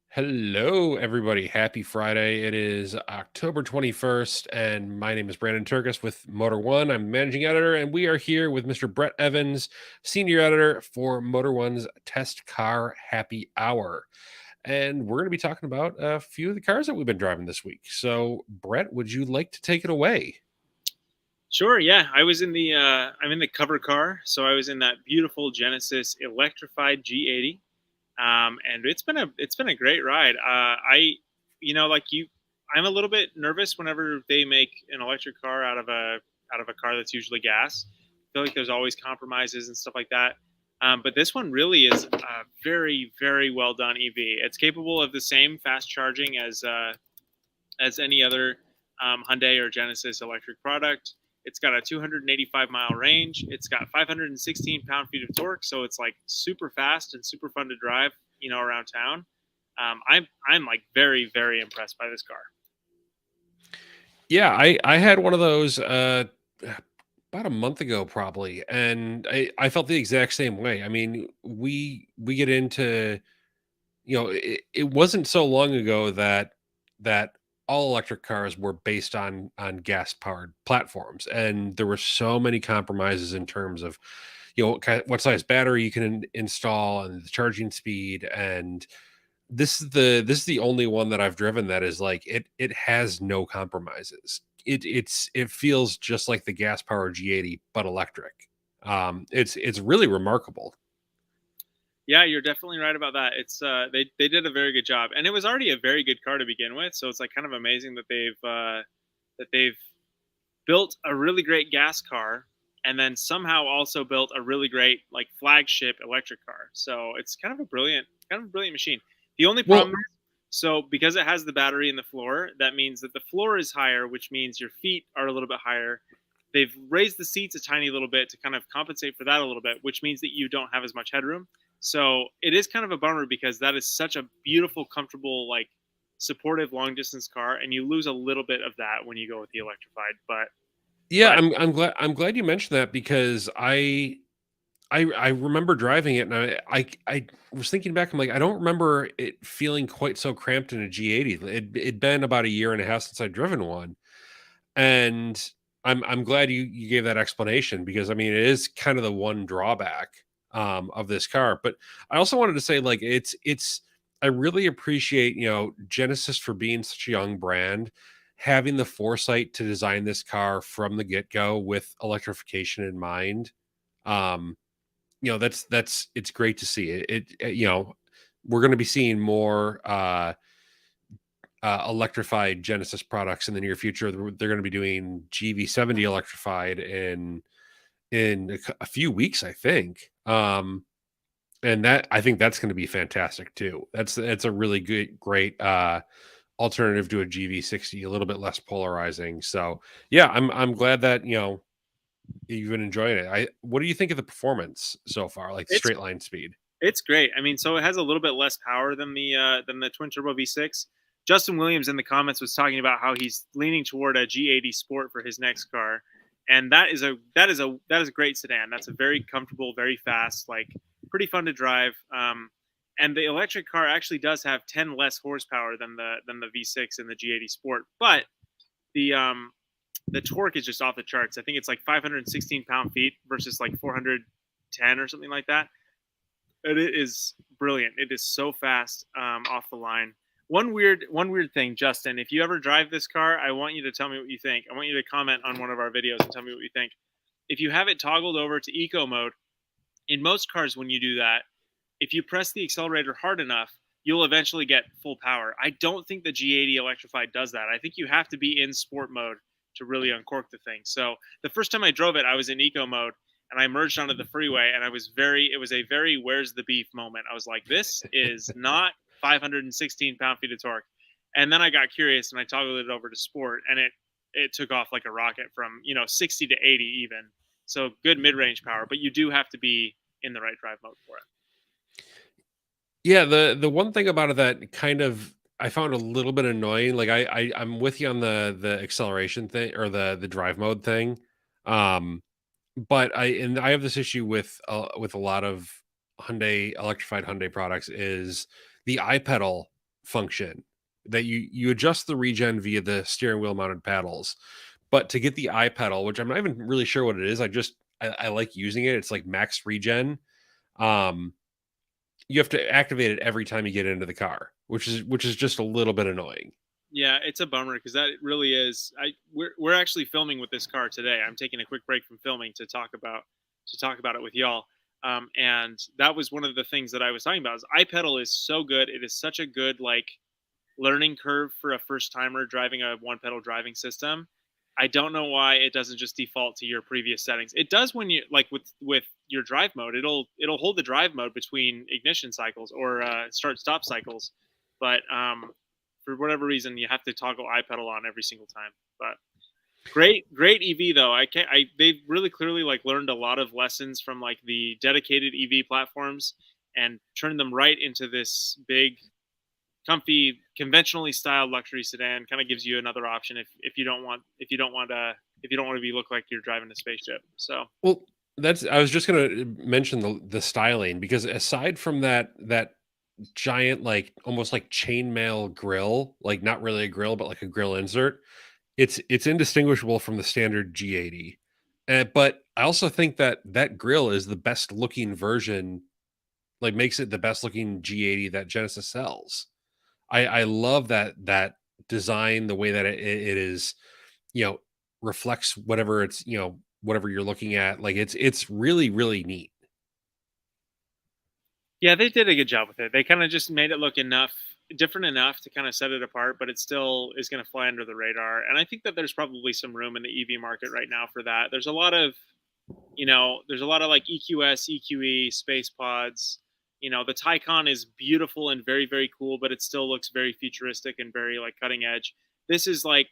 Hello, everybody. Happy Friday. It is October 21st, and my name is Brandon Turkus with Motor One. I'm managing editor, and we are here with Mr. Brett Evans, senior editor for Motor One's Test Car Happy Hour. And we're going to be talking about a few of the cars that we've been driving this week. So, Brett, would you like to take it away? Sure, yeah. I'm in the cover car, so I was in that beautiful Genesis Electrified G80. And it's been a great ride. Like you, I'm a little bit nervous whenever they make an electric car out of a car that's usually gas. I feel like there's always compromises and stuff like that. But this one really is a very, very well done EV. It's capable of the same fast charging as any other Hyundai or Genesis electric product. It's got a 285-mile range. It's got 516 pound-feet of torque, so it's like super fast and super fun to drive, around town. I'm like very, very impressed by this car. Yeah, I had one of those about a month ago probably, and I felt the exact same way. I mean, we get into, it wasn't so long ago that all electric cars were based on gas powered platforms, and there were so many compromises in terms of, what size battery you can install and the charging speed. And this is the only one that I've driven that is like it has no compromises. It feels just like the gas powered G80 but electric. It's really remarkable. Yeah, you're definitely right about that. They did a very good job, and it was already a very good car to begin with. So it's like kind of amazing that they've built a really great gas car, and then somehow also built a really great like flagship electric car. So it's kind of a brilliant machine. The only Well, problem is, so because it has the battery in the floor, that means that the floor is higher, which means your feet are a little bit higher. They've raised the seats a tiny little bit to kind of compensate for that a little bit, which means that you don't have as much headroom. So it is kind of a bummer because that is such a beautiful, comfortable, like supportive long distance car, and you lose a little bit of that when you go with the electrified. yeah, But I'm glad you mentioned that because I remember driving it, and I was thinking back. I'm like, I don't remember it feeling quite so cramped in a G80. It'd been about a year and a half since I'd driven one, and I'm glad you gave that explanation because I mean it is kind of the one drawback of this car. But I also wanted to say like it's I really appreciate Genesis for being such a young brand, having the foresight to design this car from the get go with electrification in mind. Um, that's it's great to see it. We're going to be seeing more electrified Genesis products in the near future. They're going to be doing GV70 electrified in a few weeks, I think. And that I think that's going to be fantastic too. That's a really great alternative to a GV60, a little bit less polarizing. So yeah, I'm glad that you've been enjoying it. I What do you think of the performance so far, like the it's straight line speed? it's great. I mean, so it has a little bit less power than the twin turbo V6. Justin Williams in the comments was talking about how he's leaning toward a G80 Sport for his next car, and that is a great sedan. That's a very comfortable, very fast, like pretty fun to drive. And the electric car actually does have 10 less horsepower than the V6 and the G80 Sport, but the um the torque is just off the charts. I think it's like 516 pound-feet versus like 410 or something like that. And it is brilliant. It is so fast off the line. One weird thing, Justin. If you ever drive this car, I want you to tell me what you think. I want you to comment on one of our videos and tell me what you think. If you have it toggled over to eco mode, in most cars, when you do that, if you press the accelerator hard enough, you'll eventually get full power. I don't think the G80 Electrified does that. I think you have to be in sport mode to really uncork the thing. So the first time I drove it, I was in eco mode and I merged onto the freeway, and it was a very where's the beef moment. I was like, this is not 516 pound-feet of torque. And then I got curious and I toggled it over to sport, and it took off like a rocket from 60 to 80 even. So good mid-range power, but you do have to be in the right drive mode for it. Yeah, the one thing about it that kind of I found a little bit annoying, like I'm with you on the acceleration thing or the drive mode thing. But I have this issue with a lot of Hyundai electrified Hyundai products is the iPedal function that you adjust the regen via the steering wheel mounted paddles. But to get the iPedal, which I'm not even really sure what it is, I like using it. It's like max regen. Um, you have to activate it every time you get into the car, which is just a little bit annoying. Yeah, it's a bummer because that really is. We're actually filming with this car today. I'm taking a quick break from filming to talk about it with y'all. And that was one of the things that I was talking about. Is iPedal is so good. It is such a good like learning curve for a first timer driving a one pedal driving system. I don't know why it doesn't just default to your previous settings. It does when you like with your drive mode. It'll hold the drive mode between ignition cycles or start stop cycles, but for whatever reason you have to toggle iPedal on every single time. But great EV though. They've really clearly like learned a lot of lessons from like the dedicated EV platforms and turned them right into this big comfy, conventionally styled luxury sedan. Kind of gives you another option if you don't want to be look like you're driving a spaceship. So Well, that's I was just gonna mention the styling because aside from that giant like almost like chainmail grill, like not really a grill but like a grill insert, it's indistinguishable from the standard G80. But I also think that that grill is the best looking version, like makes it the best looking G80 that Genesis sells. I love that design, the way that it is, you know, reflects whatever it's, whatever you're looking at. Like it's really, really neat. yeah, they did a good job with it. They kind of just made it look different enough to kind of set it apart, but it still is going to fly under the radar. And I think that there's probably some room in the EV market right now for that. There's a lot of like EQS, EQE, space pods. The Taycan is beautiful and very, very cool, but it still looks very futuristic and very like cutting edge. This is like,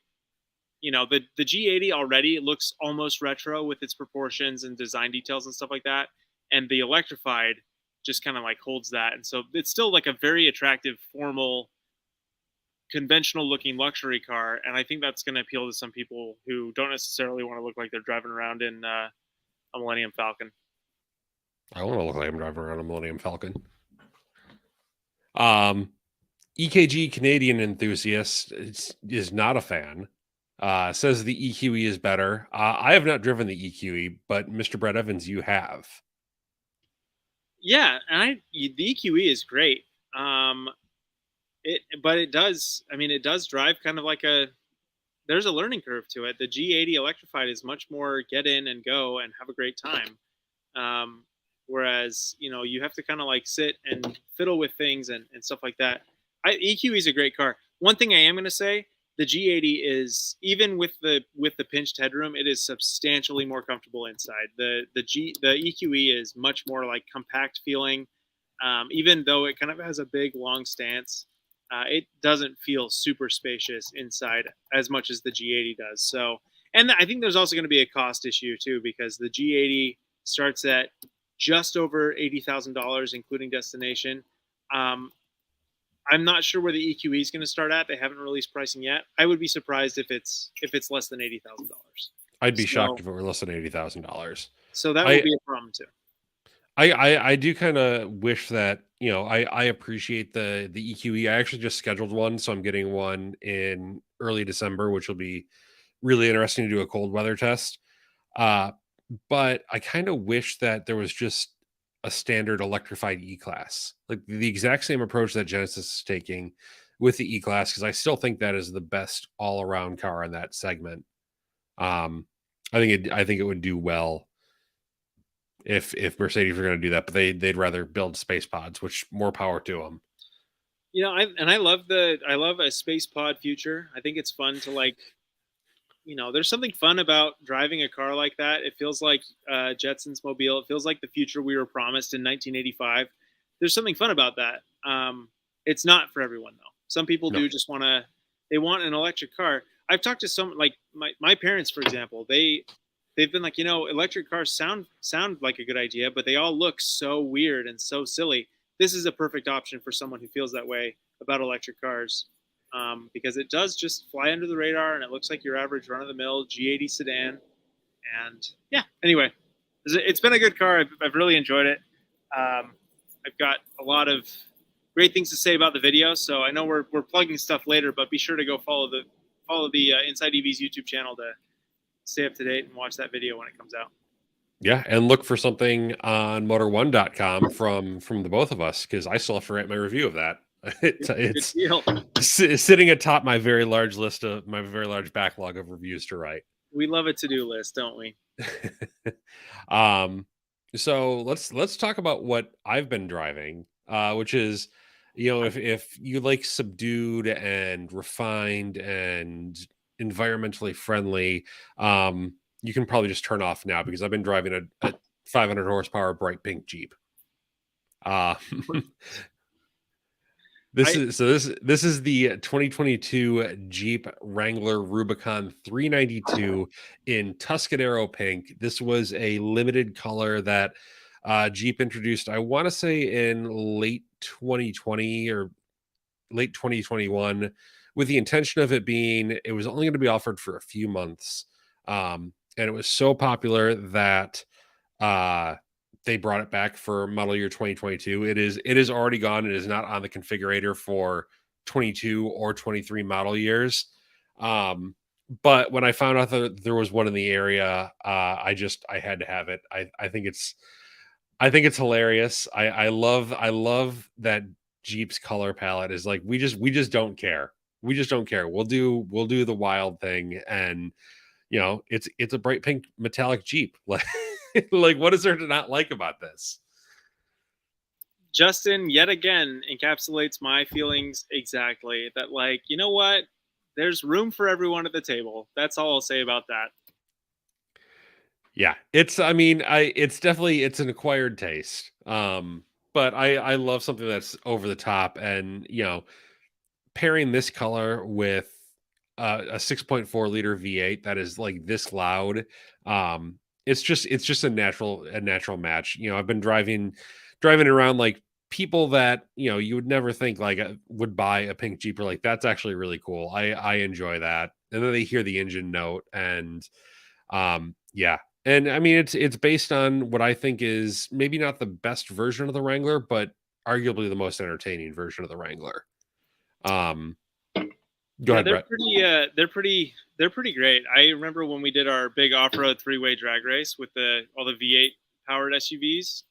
the G80 already looks almost retro with its proportions and design details and stuff like that. And the electrified just kind of like holds that. And so it's still like a very attractive, formal, conventional looking luxury car. And I think that's going to appeal to some people who don't necessarily want to look like they're driving around in a Millennium Falcon. I want to look like I'm driving around a Millennium Falcon. Um, EKG Canadian enthusiast is not a fan. Says the EQE is better. I have not driven the EQE, but Mr. Brett Evans, you have. Yeah, and the EQE is great. But it does. I mean, it does drive kind of like a. There's a learning curve to it. The G80 electrified is much more get in and go and have a great time. Whereas you have to kind of like sit and fiddle with things and stuff like that. EQE is a great car. One thing I am going to say, the G80 is even with the pinched headroom, it is substantially more comfortable inside. The EQE is much more like compact feeling. Even though it kind of has a big long stance, it doesn't feel super spacious inside as much as the G80 does. So, and I think there's also going to be a cost issue too because the G80 starts at just over $80,000, including destination. I'm not sure where the EQE is going to start at. They haven't released pricing yet. I would be surprised if it's less than $80,000. I'd be shocked if it were less than $80,000. So that will I be a problem too. I do kind of wish that I appreciate the EQE. I actually just scheduled one, so I'm getting one in early December, which will be really interesting to do a cold weather test. But I kind of wish that there was just a standard electrified E-Class, like the exact same approach that Genesis is taking with the E-Class, because I still think that is the best all-around car in that segment. I think it would do well if Mercedes were going to do that, but they'd rather build space pods, which more power to them. I love a space pod future. I think it's fun to like there's something fun about driving a car like that. It feels like Jetsons Mobile. It feels like the future we were promised in 1985. There's something fun about that. It's not for everyone though. Some people No. do just they want an electric car. I've talked to some like my parents, for example. They've been like, electric cars sound like a good idea, but they all look so weird and so silly. This is a perfect option for someone who feels that way about electric cars. Because it does just fly under the radar and it looks like your average run-of-the-mill G80 sedan. And yeah, anyway, it's been a good car. I've really enjoyed it. I've got a lot of great things to say about the video. So I know we're plugging stuff later, but be sure to go follow the Inside EV's YouTube channel to stay up to date and watch that video when it comes out. Yeah, and look for something on motor1.com from the both of us, because I still have to write my review of that. It's Good deal. sitting atop my very large backlog of reviews to write. We love a to-do list, don't we? So let's talk about what I've been driving, which is, if you like subdued and refined and environmentally friendly, you can probably just turn off now, because I've been driving a 500 horsepower bright pink Jeep. This is the 2022 Jeep Wrangler Rubicon 392 in Tuscadero pink. This was a limited color that Jeep introduced, I want to say in late 2020 or late 2021, with the intention of it was only going to be offered for a few months. And it was so popular that they brought it back for model year 2022. It is already gone. It is not on the configurator for 22 or 23 model years. But when I found out that there was one in the area, I had to have it. I think it's hilarious. I love that Jeep's color palette is like, we just don't care. We just don't care. We'll do the wild thing, and it's a bright pink metallic Jeep. Like, what is there to not like about this? Justin, yet again, encapsulates my feelings exactly. That, like, you know what? There's room for everyone at the table. That's all I'll say about that. Yeah, it's definitely, it's an acquired taste. But I love something that's over the top, and pairing this color with a 6.4 liter V8 that is like this loud. It's just a natural match. I've been driving around like people that you would never think like would buy a pink Jeep, or like, that's actually really cool. I enjoy that, and then they hear the engine note, and yeah. And I mean, it's based on what I think is maybe not the best version of the Wrangler, but arguably the most entertaining version of the Wrangler. Go ahead, Brett. They're pretty great. I remember when we did our big off-road 3-way drag race with all the V8 powered SUVs.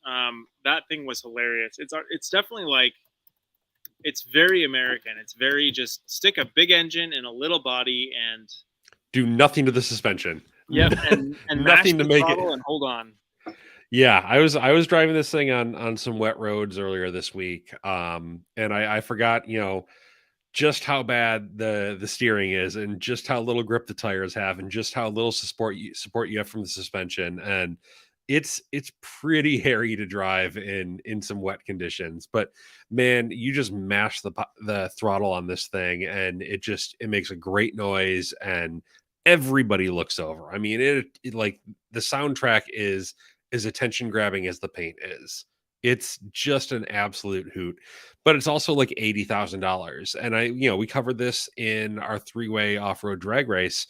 That thing was hilarious. It's definitely like, it's very American. It's very just stick a big engine in a little body and do nothing to the suspension. Yeah, and nothing to make it and hold on. Yeah, I was driving this thing on some wet roads earlier this week, and I forgot just how bad the steering is, and just how little grip the tires have, and just how little support you have from the suspension. And it's pretty hairy to drive in some wet conditions. But man, you just mash the throttle on this thing, and it makes a great noise, and everybody looks over. I mean, it like, the soundtrack is as attention grabbing as the paint is. It's just an absolute hoot, but it's also like $80,000. And we covered this in our 3-way off-road drag race.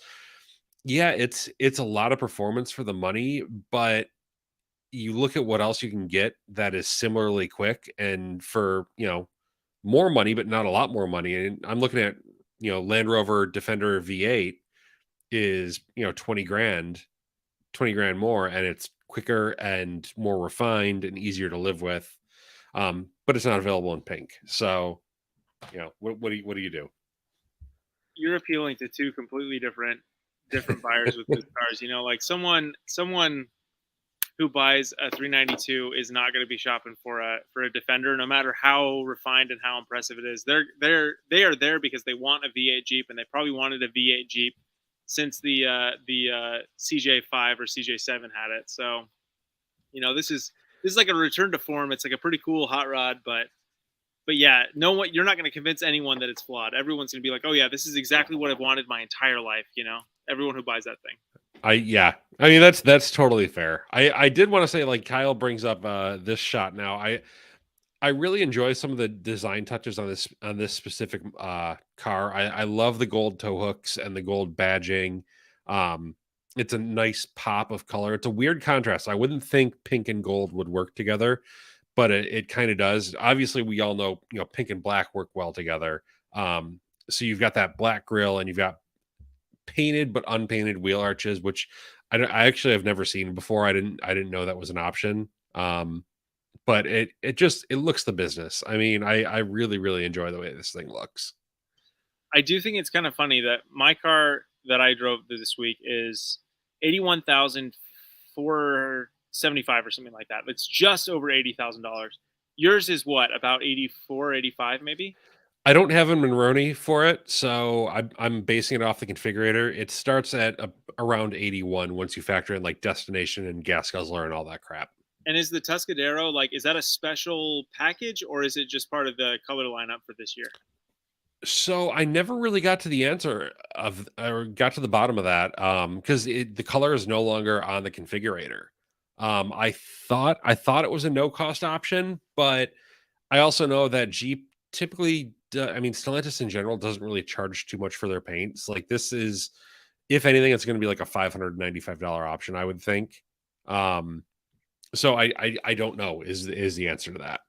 Yeah, it's a lot of performance for the money, but you look at what else you can get that is similarly quick and for, more money, but not a lot more money. And I'm looking at, Land Rover Defender V8 is, 20 grand more, and it's quicker and more refined and easier to live with. But it's not available in pink. So, what do you do? You're appealing to two completely different buyers with these cars. Like someone who buys a 392 is not going to be shopping for a Defender, no matter how refined and how impressive it is. They are there because they want a V8 Jeep, and they probably wanted a V8 Jeep since the CJ5 or CJ7 had it. So, this is like a return to form. It's like a pretty cool hot rod, but yeah, you're not going to convince anyone that it's flawed. Everyone's going to be like, oh yeah, this is exactly what I've wanted my entire life. Everyone who buys that thing. I mean, that's totally fair. I did want to say, like, Kyle brings up this shot now. I really enjoy some of the design touches on this specific car. I love the gold tow hooks and the gold badging. It's a nice pop of color. It's a weird contrast. I wouldn't think pink and gold would work together, but it kind of does. Obviously, we all know, pink and black work well together. So you've got that black grill and you've got painted but unpainted wheel arches, which I actually have never seen before. I didn't know that was an option. But it looks the business. I mean, I really really enjoy the way this thing looks. I do think it's kind of funny that my car that I drove this week is 81,475 or something like that. It's just over $80,000. Yours is what, about 84, 85 maybe? I don't have a Monroney for it, so I'm basing it off the configurator. It starts at around 81 once you factor in like destination and gas guzzler and all that crap. And is the Tuscadero like, is that a special package or is it just part of the color lineup for this year? So I never really got to the answer of or got to the bottom of that because the color is no longer on the configurator. I thought it was a no cost option, but I also know that Jeep typically, I mean, Stellantis in general doesn't really charge too much for their paints. Like this is, if anything, it's going to be like a $595 option, I would think. Um, so I don't know is the answer to that,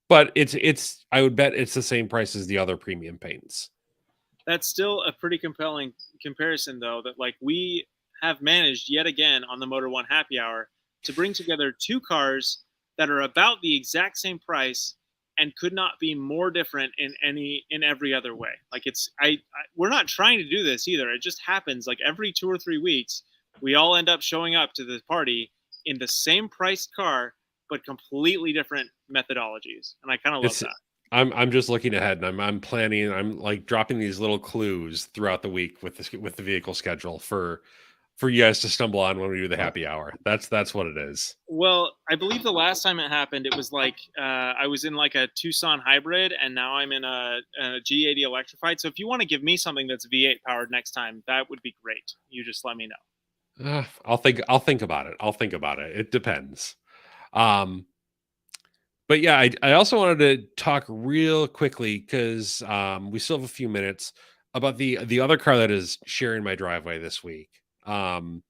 but it's I would bet it's the same price as the other premium paints. That's still a pretty compelling comparison, though, that like we have managed yet again on the Motor One Happy Hour to bring together two cars that are about the exact same price and could not be more different in every other way. Like we're not trying to do this either. It just happens like every 2 or 3 weeks we all end up showing up to the party in the same priced car but completely different methodologies, and I kind of love It's that. I'm just looking ahead and I'm planning. I'm like dropping these little clues throughout the week with the vehicle schedule for you guys to stumble on when we do the happy hour. That's what it is. Well, I believe the last time it happened, it was like I was in like a Tucson hybrid, and now I'm in a G80 electrified. So if you want to give me something that's V8 powered next time, that would be great. You just let me know. I'll think about it. I'll think about it. It depends. Um, but yeah, I also wanted to talk real quickly because we still have a few minutes about the other car that is sharing my driveway this week. Um,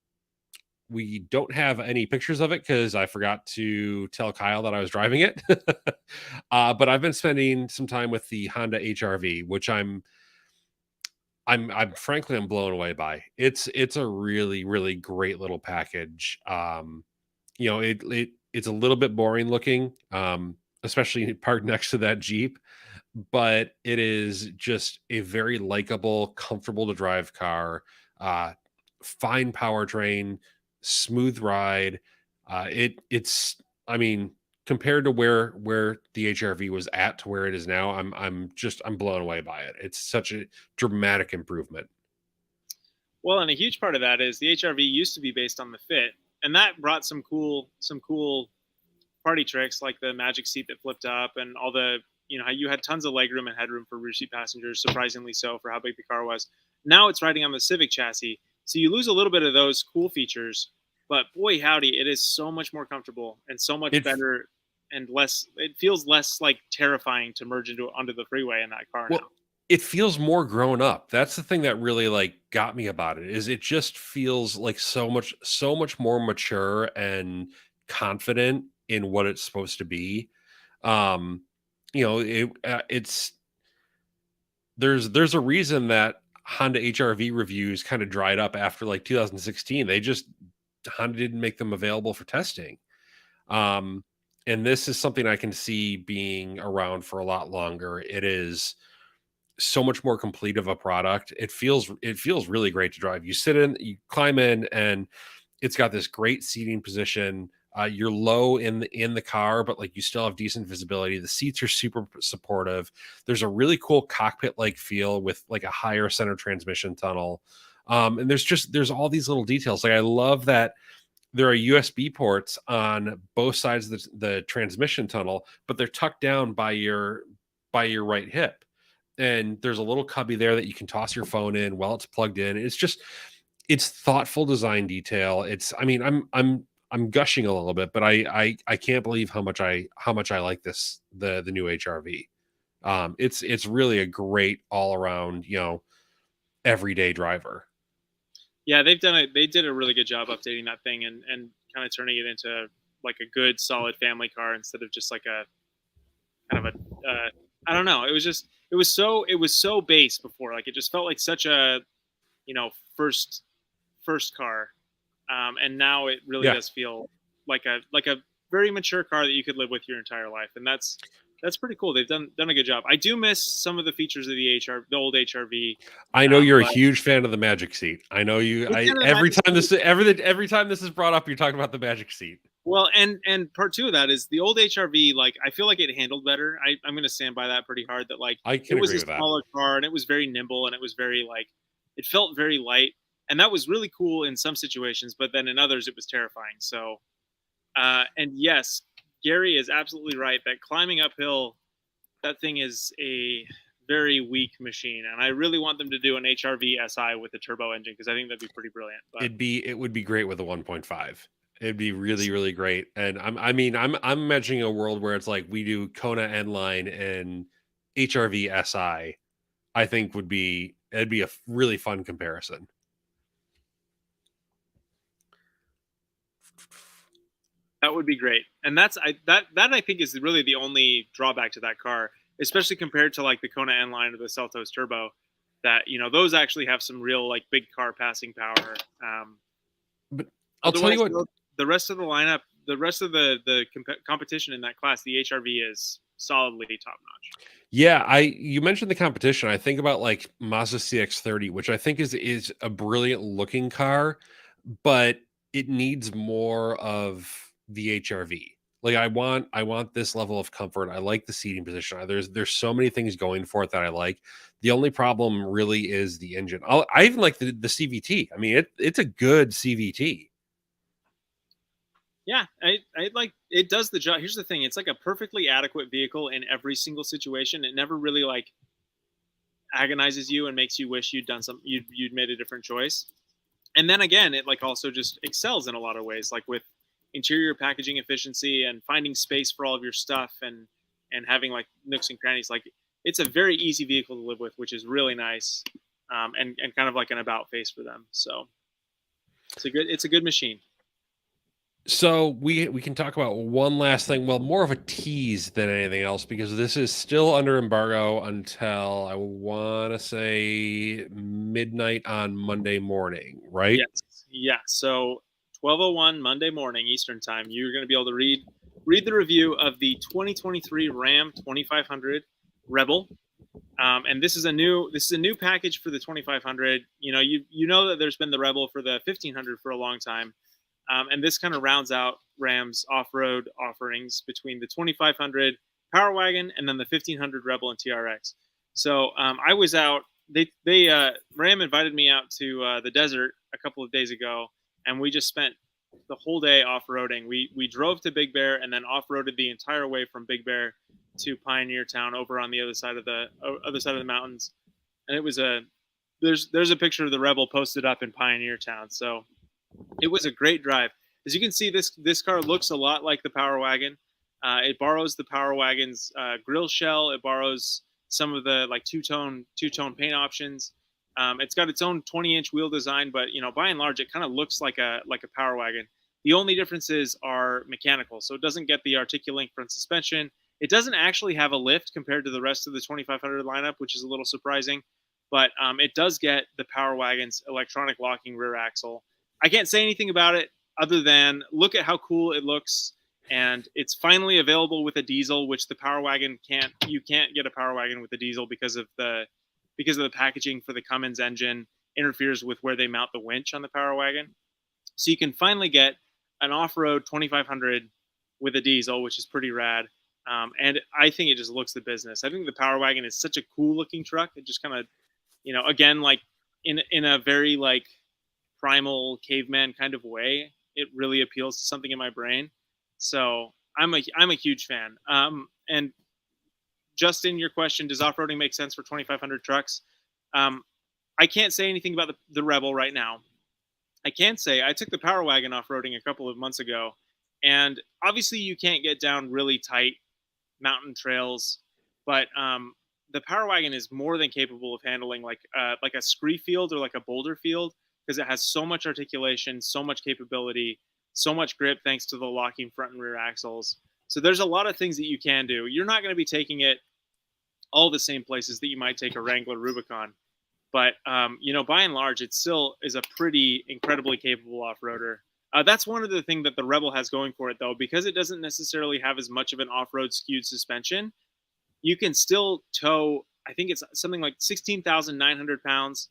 we don't have any pictures of it because I forgot to tell Kyle that I was driving it. But I've been spending some time with the Honda HRV, which I'm frankly I'm blown away by. It's a really really great little package. It's a little bit boring looking, especially parked next to that Jeep, but it is just a very likable, comfortable to drive car. Uh, Fine powertrain, smooth ride. It's I mean, compared to where the HRV was at to where it is now, I'm blown away by it. It's such a dramatic improvement. Well, and a huge part of that is the HRV used to be based on the Fit, and that brought some cool party tricks like the magic seat that flipped up and all the how you had tons of legroom and headroom for rear seat passengers, surprisingly so for how big the car was. Now it's riding on the Civic chassis, so you lose a little bit of those cool features, but boy howdy, it is so much more comfortable and so much It better and less. It feels less like terrifying to merge into onto the freeway in that car Well, now. it feels more grown up. That's the thing that really like got me about it is it just feels like so much more mature and confident in what it's supposed to be. Um, it's there's a reason that Honda HRV reviews kind of dried up after like 2016. They just Honda didn't make them available for testing. Um, and this is something I can see being around for a lot longer. It is so much more complete of a product. It feels really great to drive. You sit in, you climb in, and it's got this great seating position. You're low in the car, but like you still have decent visibility. The seats are super supportive. There's a really cool cockpit like feel with like a higher center transmission tunnel. And there's all these little details. Like I love that there are USB ports on both sides of the transmission tunnel, but they're tucked down by your right hip. And there's a little cubby there that you can toss your phone in while it's plugged in. It's thoughtful design detail. I mean, I'm gushing a little bit, but I can't believe how much I like the new HRV. It's really a great all around, everyday driver. Yeah, they did a really good job updating that thing and kind of turning it into like a good solid family car instead of just like a kind of a I don't know. It was just it was so base before. Like it just felt like such a you know first car, and now it really Yeah, does feel like a very mature car that you could live with your entire life, and that's pretty cool. They've done a good job. I do miss some of the features of the old HRV, I know you're a but huge fan of the Magic Seat. I know you. big I fan of the Magic Seat. every time this is brought up, you're talking about the Magic Seat. Well, and part two of that is the old HRV. Like I feel like it handled better. I'm going to stand by that pretty hard. That like I it can was agree a with that. smaller car and it was very nimble and it was very like it felt very light and that was really cool in some situations. But then in others it was terrifying. So and yes, Gary is absolutely right that climbing uphill, that thing is a very weak machine, and I really want them to do an HRV SI with a turbo engine because I think that'd be pretty brilliant. But It would be great with a 1.5. It'd be really, really great. And I'm imagining a world where it's like we do Kona N line and HRV SI. I think it'd be a really fun comparison. that would be great, and that I think is really the only drawback to that car, especially compared to like the Kona N line or the Seltos Turbo. That those actually have some real like big car passing power. But I'll tell you Otherwise, what, the rest of the lineup, the rest of the competition in that class, the HRV is solidly top notch. yeah, you mentioned the competition. I think about like Mazda CX-30, which I think is a brilliant looking car, but it needs more of the HRV. Like I want this level of comfort. I like the seating position. There's so many things going for it that I like. The only problem really is the engine. I even like the CVT. I mean, it's a good CVT. Yeah, I like it does the job. Here's the thing: it's like a perfectly adequate vehicle in every single situation. It never really like agonizes you and makes you wish you'd done something, you'd made a different choice. And then again, it like also just excels in a lot of ways, like with interior packaging efficiency and finding space for all of your stuff and having like nooks and crannies. Like it's a very easy vehicle to live with, which is really nice, and kind of like an about face for them. So it's a good machine. So we can talk about one last thing. Well, more of a tease than anything else because this is still under embargo until I want to say midnight on Monday morning, right? Yes, yeah. So 12:01 Monday morning Eastern time, you're going to be able to read the review of the 2023 Ram 2500 Rebel. And this is a new package for the 2500. You know that there's been the Rebel for the 1500 for a long time, and this kind of rounds out Ram's off-road offerings between the 2500 Power Wagon and then the 1500 Rebel and TRX. So I was out. They Ram invited me out to the desert a couple of days ago, and we just spent the whole day off-roading. We drove to Big Bear and then off-roaded the entire way from Big Bear to Pioneer Town over on the other side of the mountains. And it was there's a picture of the Rebel posted up in Pioneer Town. So it was a great drive. As you can see, this car looks a lot like the Power Wagon. It borrows the Power Wagon's grill shell. It borrows some of the like two-tone paint options. It's got its own 20-inch wheel design, but by and large, it kind of looks like a Power Wagon. The only differences are mechanical, so it doesn't get the Articulink front suspension. It doesn't actually have a lift compared to the rest of the 2500 lineup, which is a little surprising, but it does get the Power Wagon's electronic locking rear axle. I can't say anything about it other than look at how cool it looks, and it's finally available with a diesel, which the Power Wagon can't. You can't get a Power Wagon with a diesel because of the packaging for the Cummins engine interferes with where they mount the winch on the Power Wagon. So you can finally get an off-road 2500 with a diesel, which is pretty rad. And I think it just looks the business. I think the Power Wagon is such a cool looking truck. It just kind of, again, like in a very like primal caveman kind of way, it really appeals to something in my brain. So I'm a huge fan. And Justin, your question, does off-roading make sense for 2500 trucks? I can't say anything about the Rebel right now. I can say I took the Power Wagon off-roading a couple of months ago, and obviously you can't get down really tight mountain trails, but the Power Wagon is more than capable of handling like a scree field or like a boulder field because it has so much articulation, so much capability. so much grip thanks to the locking front and rear axles. So there's a lot of things that you can do. You're not going to be taking it all the same places that you might take a Wrangler Rubicon, but by and large, it still is a pretty incredibly capable off-roader. That's one of the things that the Rebel has going for it, though, because it doesn't necessarily have as much of an off-road skewed suspension. You can still tow, I think it's something like 16,900 pounds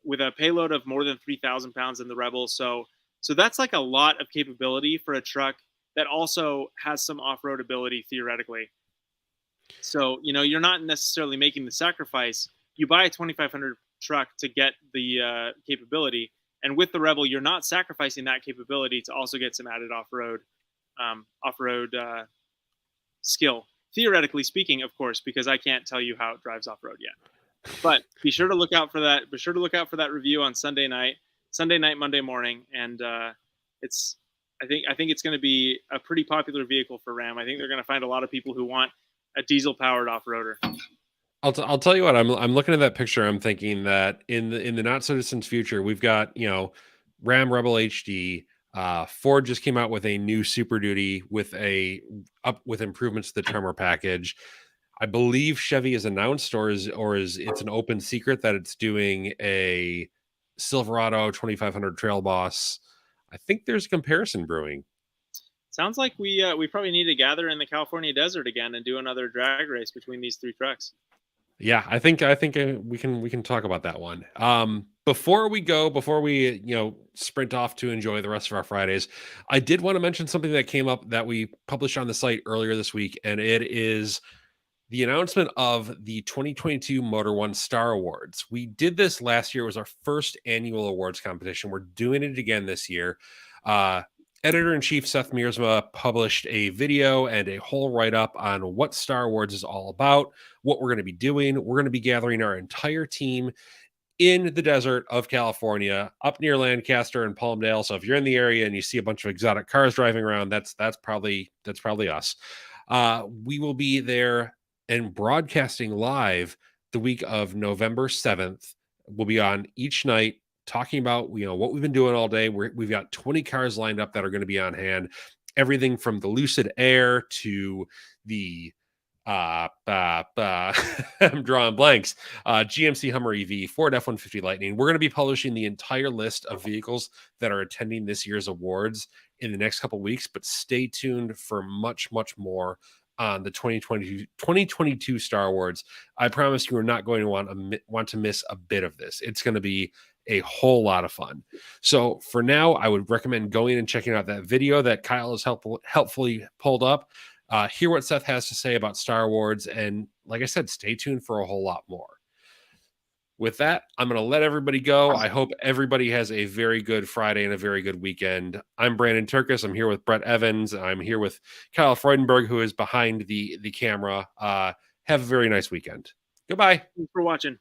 with a payload of more than 3,000 pounds in the Rebel. So that's like a lot of capability for a truck that also has some off-road ability theoretically. So, you're not necessarily making the sacrifice. You buy a 2,500 truck to get the capability. And with the Rebel, you're not sacrificing that capability to also get some added off-road skill. Theoretically speaking, of course, because I can't tell you how it drives off-road yet. But be sure to look out for that. Be sure to look out for that review on Sunday night, Monday morning, and I think it's going to be a pretty popular vehicle for Ram. I think they're going to find a lot of people who want a diesel-powered off-roader. I'll tell you what, I'm looking at that picture. I'm thinking that in the not so distant future, we've got Ram Rebel HD. Ford just came out with a new Super Duty with improvements to the Tremor package. I believe Chevy is announced, or is it's an open secret that it's doing a Silverado 2500 Trail Boss. I think there's a comparison brewing. Sounds like we probably need to gather in the California desert again and do another drag race between these three trucks. Yeah, I think we can talk about that one. Before we sprint off to enjoy the rest of our Fridays, I did want to mention something that came up that we published on the site earlier this week, and it is the announcement of the 2022 Motor One Star Awards. We did this last year. It was our first annual awards competition. We're doing it again this year. Editor-in-Chief Seth Meersma published a video and a whole write-up on what Star Wars is all about, what we're going to be doing. We're going to be gathering our entire team in the desert of California, up near Lancaster and Palmdale. So if you're in the area and you see a bunch of exotic cars driving around, that's probably us. We will be there and broadcasting live the week of November 7th. We'll be on each night talking about what we've been doing all day. We've got 20 cars lined up that are going to be on hand. Everything from the Lucid Air to the I'm drawing blanks. GMC Hummer EV, Ford F-150 Lightning. We're going to be publishing the entire list of vehicles that are attending this year's awards in the next couple of weeks, but stay tuned for much, much more on the 2022 Star Awards. I promise you are not going to want to miss a bit of this. It's going to be a whole lot of fun. So for now, I would recommend going and checking out that video that Kyle has helpfully pulled up. Hear what Seth has to say about Star Wars, and like I said, stay tuned for a whole lot more. With that, I'm going to let everybody go. I hope everybody has a very good Friday and a very good weekend. I'm Brandon Turkus. I'm here with Brett Evans. I'm here with Kyle Freudenberg, who is behind the camera. Have a very nice weekend. Goodbye. Thanks for watching.